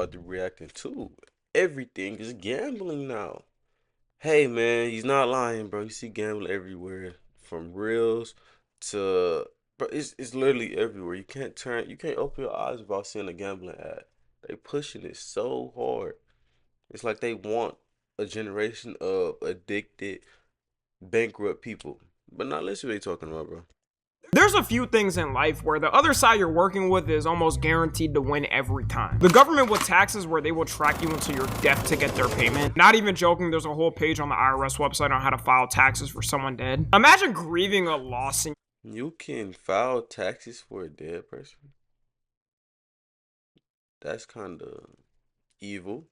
about to react to. Everything is gambling now. Hey man, he's not lying, bro. You see gambling everywhere, from reels to, but it's literally everywhere. You can't open your eyes without seeing a gambling ad. They pushing it so hard. It's like they want a generation of addicted, bankrupt people. But now listen what they talking about, bro. There's a few things in life where the other side you're working with is almost guaranteed to win every time. The government with taxes where they will track you until you're deaf to get their payment. Not even joking, there's a whole page on the IRS website on how to file taxes for someone dead. Imagine grieving a loss in You can file taxes for a dead person. That's kind of evil.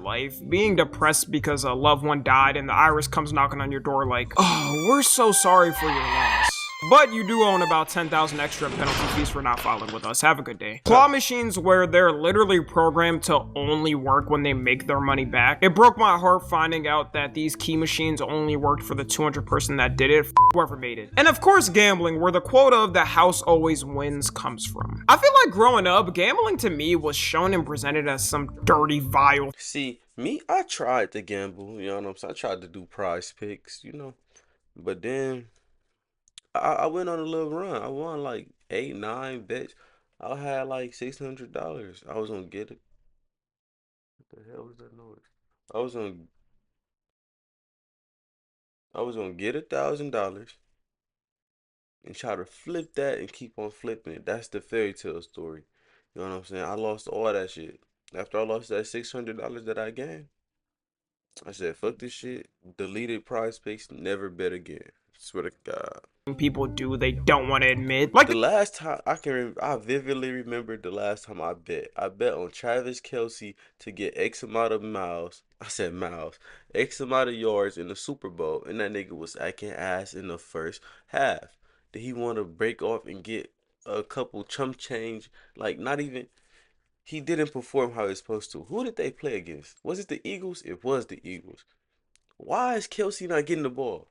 life, being depressed because a loved one died and the IRS comes knocking on your door like, oh, we're so sorry for your loss. But you do own about 10,000 extra penalty fees for not filing with us. Have a good day. Claw machines where they're literally programmed to only work when they make their money back. It broke my heart finding out that these key machines only worked for the 200 person that did it. Whoever made it. And of course gambling, where the quote of the house always wins comes from. I feel like growing up, gambling to me was shown and presented as some dirty, vile. See, me, I tried to gamble, you know what I'm saying? I tried to do prize picks, but then I went on a little run. I won like 8, 9 bets. I had like $600. I was gonna get it. What the hell was that noise? I was gonna I was gonna get $1,000 and try to flip that and keep on flipping it. That's the fairy tale story. You know what I'm saying? I lost all that shit. After I lost that $600 that I gained, I said, fuck this shit. Deleted prize picks, never bet again. Swear to God. People do they don't want to admit. Like The last time I vividly remember the last time I bet. I bet on Travis Kelce to get X amount of miles. I said miles. X amount of yards in the Super Bowl, and that nigga was acting ass in the first half. Did he want to break off and get a couple chump change? Like not even. He didn't perform how he's supposed to. Who did they play against? Was it the Eagles? It was the Eagles. Why is Kelsey not getting the ball?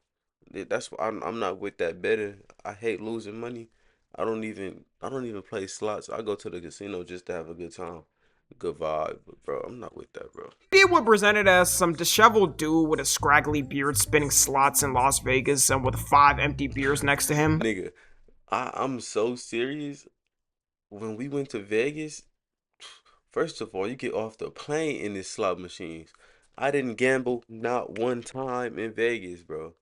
That's why I'm not with that betting. I hate losing money. I don't even play slots. I go to the casino just to have a good time, good vibe. But bro, I'm not with that, bro. it was presented as some disheveled dude with a scraggly beard spinning slots in Las Vegas and with 5 empty beers next to him. Nigga, I'm so serious. When we went to Vegas, first of all, you get off the plane in these slot machines. I didn't gamble not one time in Vegas, bro.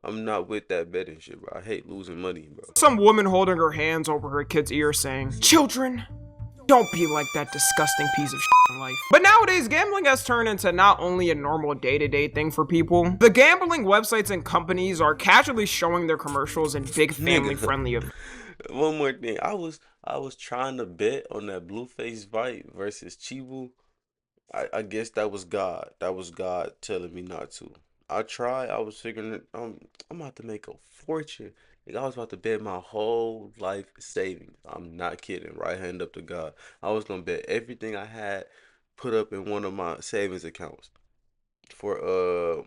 I'm not with that betting shit, bro. I hate losing money, bro. Some woman holding her hands over her kid's ear saying, children, don't be like that disgusting piece of shit in life. But nowadays, gambling has turned into not only a normal day-to-day thing for people, the gambling websites and companies are casually showing their commercials in big family-friendly events. One more thing. I was trying to bet on that Blueface fight versus Chibu. I guess that was God. That was God telling me not to. I tried. I was figuring I'm about to make a fortune. Like, I was about to bet my whole life savings. I'm not kidding. Right hand up to God. I was gonna bet everything I had put up in one of my savings accounts for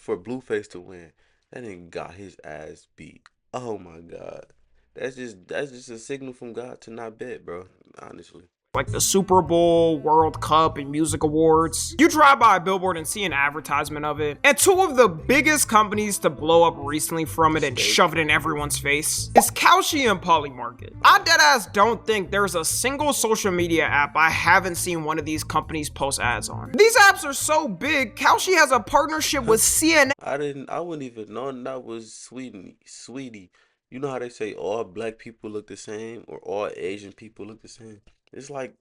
Blueface to win. That nigga got his ass beat. Oh my God. That's just a signal from God to not bet, bro. Honestly. Like the Super Bowl, World Cup, and music awards. You drive by a billboard and see an advertisement of it. And 2 of the biggest companies to blow up recently from it and shove it in everyone's face is Kalshi and Polymarket. I deadass don't think there's a single social media app I haven't seen one of these companies post ads on. These apps are so big, Kalshi has a partnership with CNN. I wouldn't even know that was sweetie. You know how they say all black people look the same or all Asian people look the same? It's like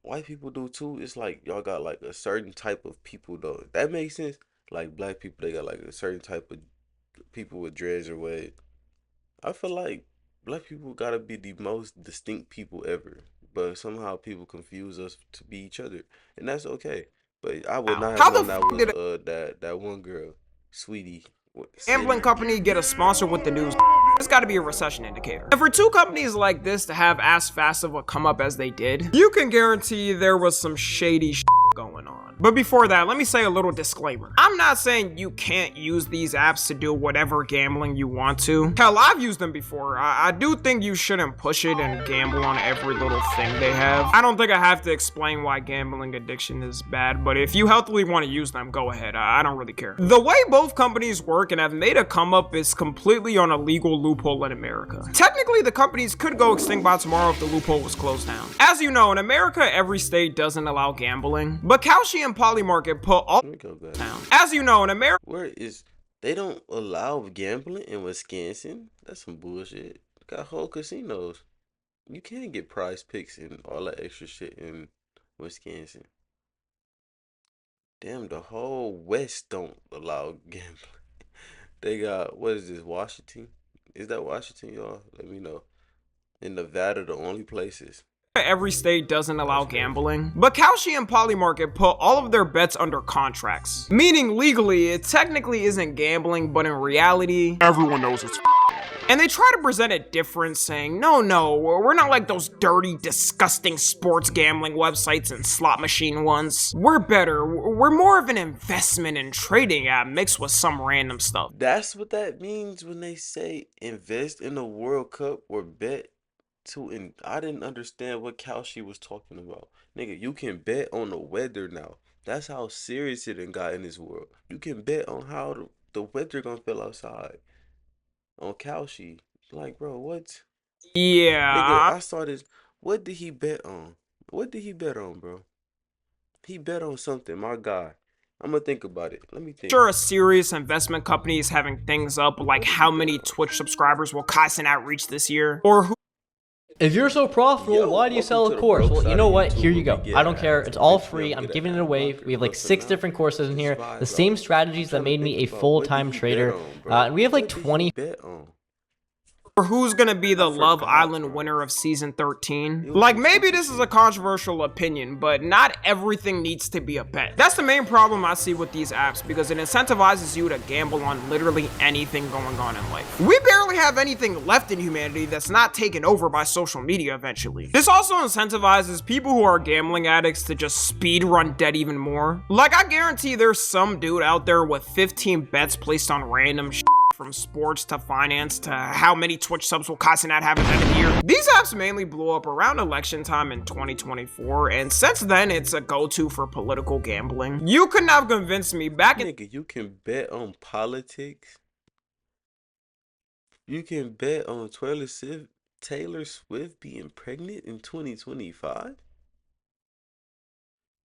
white people do too. It's like y'all got like a certain type of people though. That makes sense. Like black people, they got like a certain type of people with dreads or waves. I feel like black people gotta be the most distinct people ever. But somehow people confuse us to be each other. And that's okay. But I would not How have the known that f was did that one girl, sweetie. gambling company get a sponsor with the news? It's got to be a recession indicator. And for 2 companies like this to have as fast of a come up as they did, you can guarantee there was some shady going on. But before that, let me say a little disclaimer. I'm not saying you can't use these apps to do whatever gambling you want to. Hell, I've used them before. I do think you shouldn't push it and gamble on every little thing they have. I don't think I have to explain why gambling addiction is bad, but if you healthily want to use them, go ahead. I don't really care. The way both companies work and have made a come up is completely on a legal loophole in America. Technically, the companies could go extinct by tomorrow if the loophole was closed down. As you know, in America, every state doesn't allow gambling, but Kalshi and Polymarket put all Let me go back. down. As you know, in America, Where is they don't allow gambling in Wisconsin? That's some bullshit. Got whole casinos. You can't get prize picks and all that extra shit in Wisconsin. Damn, the whole West don't allow gambling. They got, what is this, Washington? Is that Washington, y'all? Let me know. In Nevada, the only places. every state doesn't allow gambling, but Kalshi and Polymarket put all of their bets under contracts. Meaning legally, it technically isn't gambling, but in reality, Everyone knows it's and they try to present it different, saying, no, we're not like those dirty, disgusting sports gambling websites and slot machine ones. We're better. We're more of an investment and trading app mixed with some random stuff. That's what that means when they say invest in the World Cup or bet to. And I didn't understand what Kalshi was talking about. Nigga, you can bet on the weather now. That's how serious it done got in this world. You can bet on how the weather gonna feel outside. On Kalshi. Like, bro, what? Nigga, Yeah, I saw this. What did he bet on? What did he bet on, bro? He bet on something, my guy. I'm gonna think about it. Let me think. sure a serious investment company is having things up like how many Twitch subscribers will Kai Cenat reach this year, or who If you're so profitable, Yo, why do you welcome sell to a the course? broke Well, side you know of what? YouTube Here you where go. we I don't get care. ads. It's all Bitch, we free. don't I'm get giving it ads. away. Fuck We have it, like listen 6 now. different courses in here. Just vibe, The bro. same strategies that Trying to made think me a about what full-time did he bet trader. on, bro? And we have like What did he 20 bet on? or who's gonna be the I Love forgot, Island bro. winner of season 13? It was Like, some maybe stupid this is a shit. controversial opinion, but not everything needs to be a bet. That's the main problem I see with these apps, because it incentivizes you to gamble on literally anything going on in life. We barely have anything left in humanity that's not taken over by social media eventually. This also incentivizes people who are gambling addicts to just speed run debt even more. Like, I guarantee there's some dude out there with 15 bets placed on random shit, from sports to finance to how many Twitch subs will Kai Cenat have at the end of the year. These apps mainly blew up around election time in 2024, and since then it's a go-to for political gambling. You couldn't have convinced me back in Nigga, you can bet on politics. You can bet on Taylor Swift being pregnant in 2025?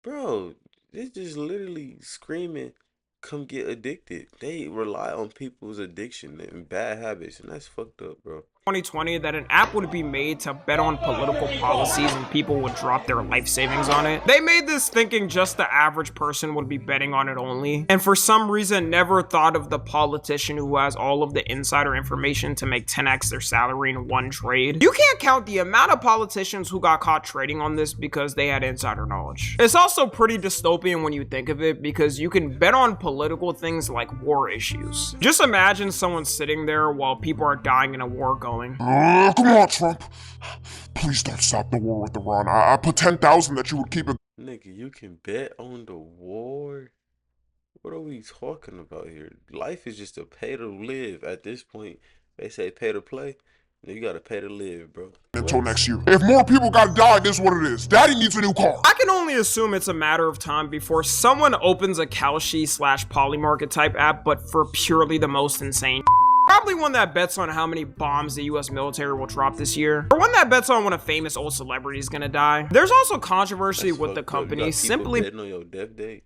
Bro, it's just literally screaming, come get addicted. They rely on people's addiction and bad habits, and that's fucked up, bro. 2020 that an app would be made to bet on political policies and people would drop their life savings on it. They made this thinking just the average person would be betting on it only, and for some reason never thought of the politician who has all of the insider information to make 10x their salary in one trade. You can't count the amount of politicians who got caught trading on this because they had insider knowledge. It's also pretty dystopian when you think of it, because you can bet on political things like war issues. Just imagine someone sitting there while people are dying in a war going, come on, Trump. Please don't stop the war with Iran. I put 10,000 that you would keep it. Nigga, you can bet on the war? What are we talking about here? Life is just a pay to live at this point. They say pay to play. You gotta pay to live, bro. Until What? next year. If more people gotta die, this is what it is. Daddy needs a new car. I can only assume it's a matter of time before someone opens a Kalshi slash Polymarket type app, but for purely the most insane. Probably one that bets on how many bombs the US military will drop this year, or one that bets on when a famous old celebrity is gonna die. There's also controversy That's with the fucked up. You company got people simply betting on your death date.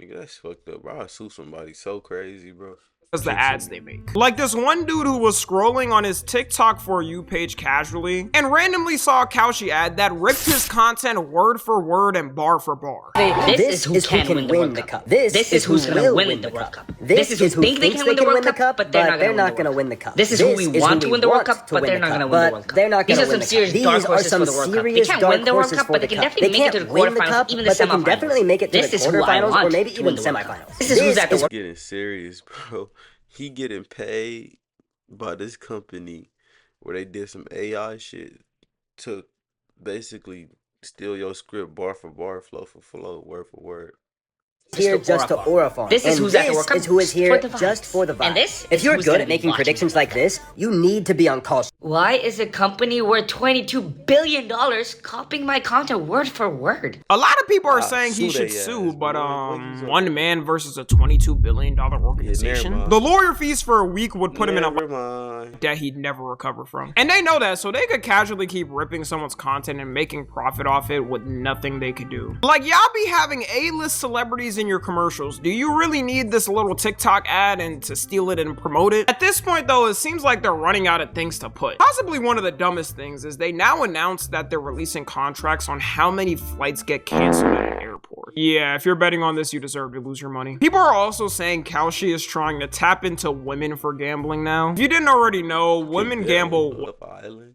Nigga, that's fucked up, bro. I sue somebody so crazy, bro. because the Kill ads someone. they make. Like this one dude who was scrolling on his TikTok For You page casually and randomly saw a Kalshi ad that ripped his content word for word and bar for bar. This is who can win the World Cup. This is who's going to win the World Cup. This is who think they can win the World Cup, but they're not going to win the Cup. This is who we want to win the World Cup, but they're not going to win the World Cup. These are some serious dark horses for the World Cup. They can't win the World Cup, but they can definitely make it to the quarterfinals, even the semifinals. This is who I want to win the World Cup. This is who's at the World Cup. Getting serious, bro. He getting paid by this company where they did some AI shit to basically steal your script bar for bar, flow for flow, word for word. here just to aura farm. This is who's at the World Cup. Is who is here for the just for the vibe. And this if is you're who's good gonna at be making watching predictions the like this, you need to be on call. Why is a company worth $22 billion copying my content word for word? A lot of people are saying sue he should they ass, sue, but boy. What you one man versus a $22 billion organization. mind. The lawyer fees for a week would put him in a Never mind. that he'd never recover from. And they know that, so they could casually keep ripping someone's content and making profit off it with nothing they could do. Like, y'all be having A-list celebrities in your commercials. Do you really need this little TikTok ad and to steal it and promote it? At this point though, it seems like they're running out of things to put. Possibly one of the dumbest things is they now announced that they're releasing contracts on how many flights get canceled at an airport. Yeah, if you're betting on this, you deserve to lose your money. People are also saying Kalshi is trying to tap into women for gambling now. If you didn't already know, women gamble Love Island.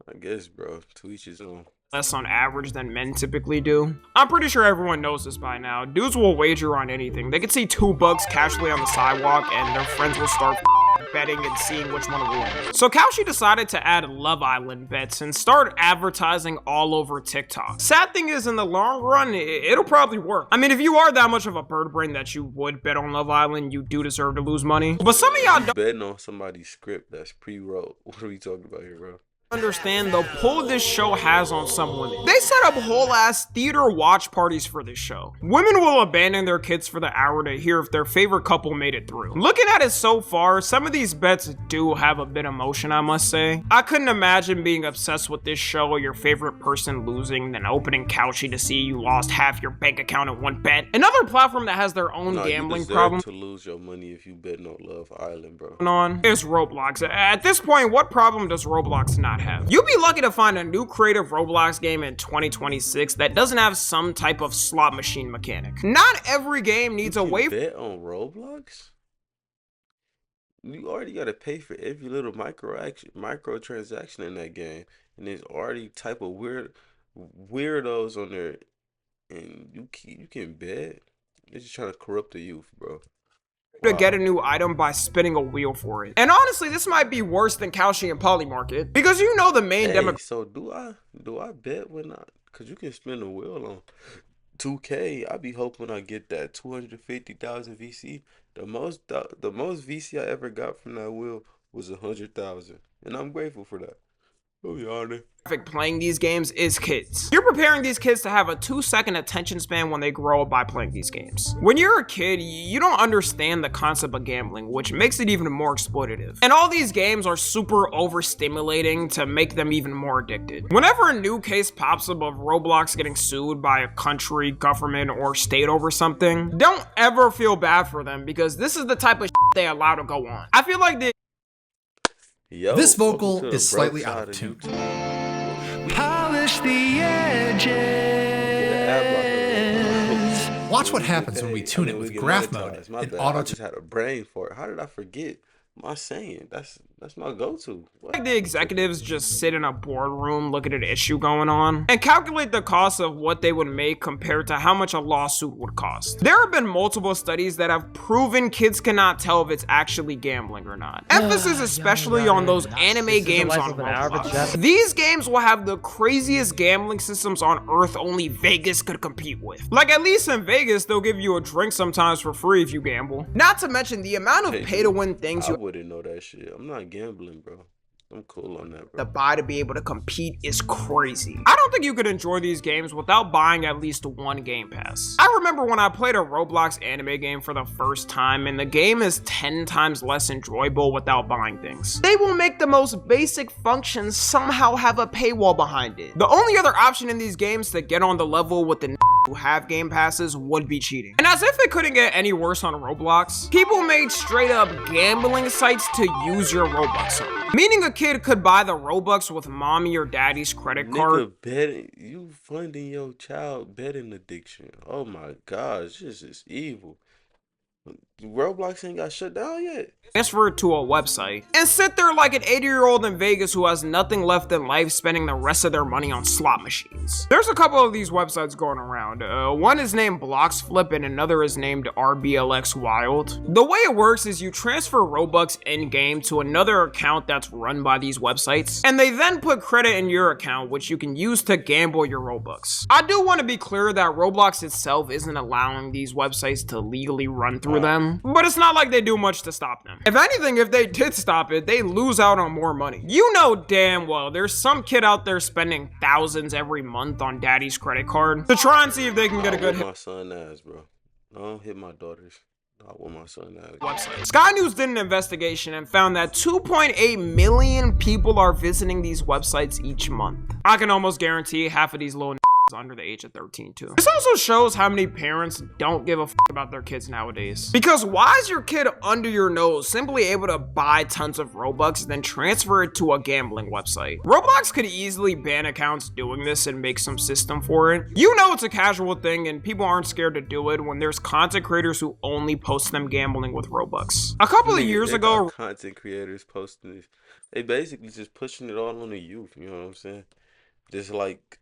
I guess, bro. To each his own. less on average than men typically do. I'm pretty sure everyone knows this by now. Dudes will wager on anything. They could see $2 casually on the sidewalk and their friends will start betting and seeing which one will win. So Kalshi decided to add Love Island bets and start advertising all over TikTok. Sad thing is, in the long run, it'll probably work. I mean, if you are that much of a bird brain that you would bet on Love Island, you do deserve to lose money. But some of y'all don't Betting on somebody's script that's pre-wrote. What are we talking about here, bro? understand the pull this show has on some women. They set up whole ass theater watch parties for this show. Women will abandon their kids for the hour to hear if their favorite couple made it through. Looking at it so far, some of these bets do have a bit of motion, I must say. I couldn't imagine being obsessed with this show or your favorite person losing, then opening Kalshi to see you lost half your bank account in one bet. Another platform that has their own gambling you deserve problem to lose your money if you bet on Love Island, bro. on is Roblox. At this point, what problem does Roblox not have? You'd be lucky to find a new creative Roblox game in 2026 that doesn't have some type of slot machine mechanic. Not every game needs a You way. bet on Roblox? You already gotta pay for every little microtransaction in that game, and there's already type of weirdos on there, and you can bet. They're just trying to corrupt the youth, bro. To get a new item by spinning a wheel for it. And honestly, this might be worse than Kalshi and Polymarket because you know the main demographic. So do I bet when cause you can spin a wheel on 2K. I be hoping I get that 250,000 VC. The most VC I ever got from that wheel was 100,000, and I'm grateful for that. Oh, yeah. Playing these games is kids. You're preparing these kids to have a 2-second attention span when they grow up by playing these games. When you're a kid, you don't understand the concept of gambling, which makes it even more exploitative. And all these games are super overstimulating to make them even more addicted. Whenever a new case pops up of Roblox getting sued by a country, government, or state over something, don't ever feel bad for them because this is the type of shit they allow to go on. I feel like Yo, This vocal welcome to the is slightly broke out side of tune. YouTube. Polish the edges. Watch what happens when we tune it with graph mode My and bad. auto I just had a brain for it. How did I forget my saying? That's my go-to. What? like the executives just sit in a boardroom, look at an issue going on, and calculate the cost of what they would make compared to how much a lawsuit would cost. There have been multiple studies that have proven kids cannot tell if it's actually gambling or not. Emphasis especially on those anime games on Roblox. These games will have the craziest gambling systems on Earth only Vegas could compete with. Like, at least in Vegas, they'll give you a drink sometimes for free if you gamble. Not to mention the amount of pay-to-win things I you wouldn't know that shit. I'm not gambling, bro. I'm cool on that, bro. to buy to be able to compete is crazy. I don't think you could enjoy these games without buying at least one game pass. I remember when I played a Roblox anime game for the first time, and the game is 10 times less enjoyable without buying things. They will make the most basic functions somehow have a paywall behind it. The only other option in these games to get on the level with the who have game passes would be cheating. And as if it couldn't get any worse on Roblox, people made straight up gambling sites to use your Robux on. Meaning a kid could buy the Robux with mommy or daddy's credit card. Nigga, betting, you funding your child betting addiction. Oh my gosh, this is evil. Roblox ain't got shut down yet. Transfer it to a website and sit there like an 80-year-old in Vegas who has nothing left in life, spending the rest of their money on slot machines. There's a couple of these websites going around. One is named Blocks Flip and another is named RBLX Wild. The way it works is you transfer Robux in-game to another account that's run by these websites, and they then put credit in your account, which you can use to gamble your Robux. I do want to be clear that Roblox itself isn't allowing these websites to legally run through them, but it's not like they do much to stop them. If anything, if they did stop it, they lose out on more money. You know damn well there's some kid out there spending thousands every month on daddy's credit card to try and see if they can get a good hit. My son ass, bro. Don't hit my daughters. I want my son ass. Website. Sky News did an investigation and found that 2.8 million people are visiting these websites each month. I can almost guarantee half of these little under the age of 13 too. This also shows how many parents don't give a about their kids nowadays. Because why is your kid under your nose simply able to buy tons of Robux and then transfer it to a gambling website? Roblox could easily ban accounts doing this and make some system for it. You know it's a casual thing and people aren't scared to do it when there's content creators who only post them gambling with Robux. A couple of years ago, content creators posting this, they basically just pushing it all on the youth, you know what I'm saying? Just like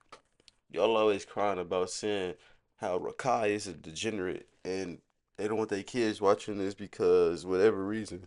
y'all always crying about saying how Rakai is a degenerate and they don't want their kids watching this because whatever reason.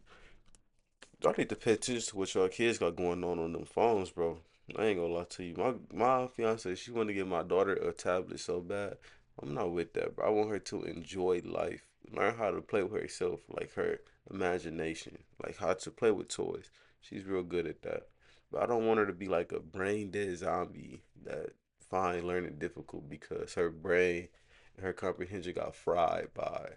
Y'all need to pay attention to what y'all kids got going on them phones, bro. I ain't gonna lie to you. My fiance, she want to get my daughter a tablet so bad. I'm not with that, bro. I want her to enjoy life. Learn how to play with herself, like her imagination, like how to play with toys. She's real good at that. But I don't want her to be like a brain dead zombie that find learning difficult because her brain and her comprehension got fried by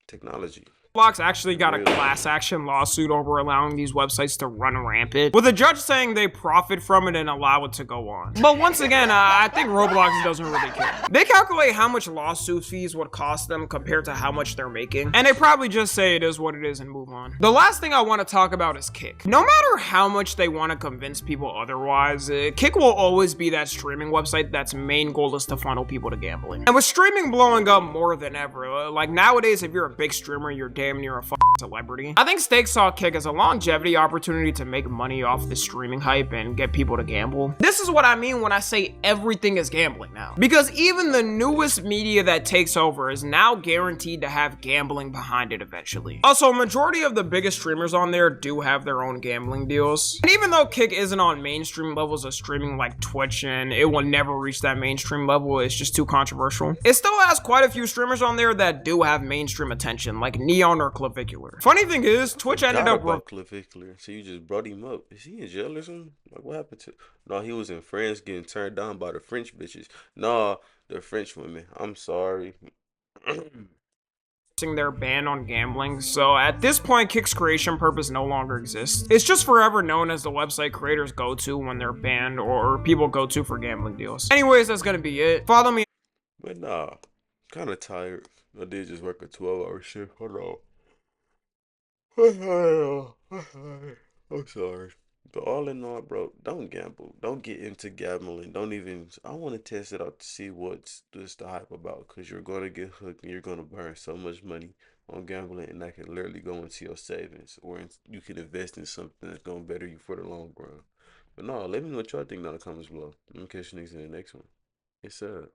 technology. Roblox actually got a class action lawsuit over allowing these websites to run rampant, with a judge saying they profit from it and allow it to go on. But once again, I think Roblox doesn't really care. They calculate how much lawsuit fees would cost them compared to how much they're making, and they probably just say it is what it is and move on. The last thing I want to talk about is Kick. No matter how much they want to convince people otherwise, Kick will always be that streaming website that's main goal is to funnel people to gambling. And with streaming blowing up more than ever, like nowadays, if you're a big streamer, you're damn near a celebrity. I think Steak saw Kick as a longevity opportunity to make money off the streaming hype and get people to gamble. This is what I mean when I say everything is gambling now. Because even the newest media that takes over is now guaranteed to have gambling behind it eventually. Also, majority of the biggest streamers on there do have their own gambling deals. And even though Kick isn't on mainstream levels of streaming like Twitch and it will never reach that mainstream level, it's just too controversial. It still has quite a few streamers on there that do have mainstream attention, like Neon or Clavicular. Funny thing is, Twitch ended up with Clavicular. So you just brought him up. Is he in jail or something? Like what happened to? No, he was in France getting turned down by the French bitches. No, the French women. I'm sorry. their ban on gambling, so at this point Kick's creation purpose no longer exists. It's just forever known as the website creators go to when they're banned or people go to for gambling deals. Anyways, that's gonna be it. Follow me. But nah, kind of tired. I did just work a 12-hour shift. Hold on. I'm sorry. But all in all, bro, don't gamble. Don't get into gambling. Don't even. I want to test it out to see what's just the hype about. Because you're going to get hooked and you're going to burn so much money on gambling. And that can literally go into your savings. Or you can invest in something that's going to better you for the long run. But no, let me know what y'all think down in the comments below. I'm going to catch you niggas in the next one. It's up.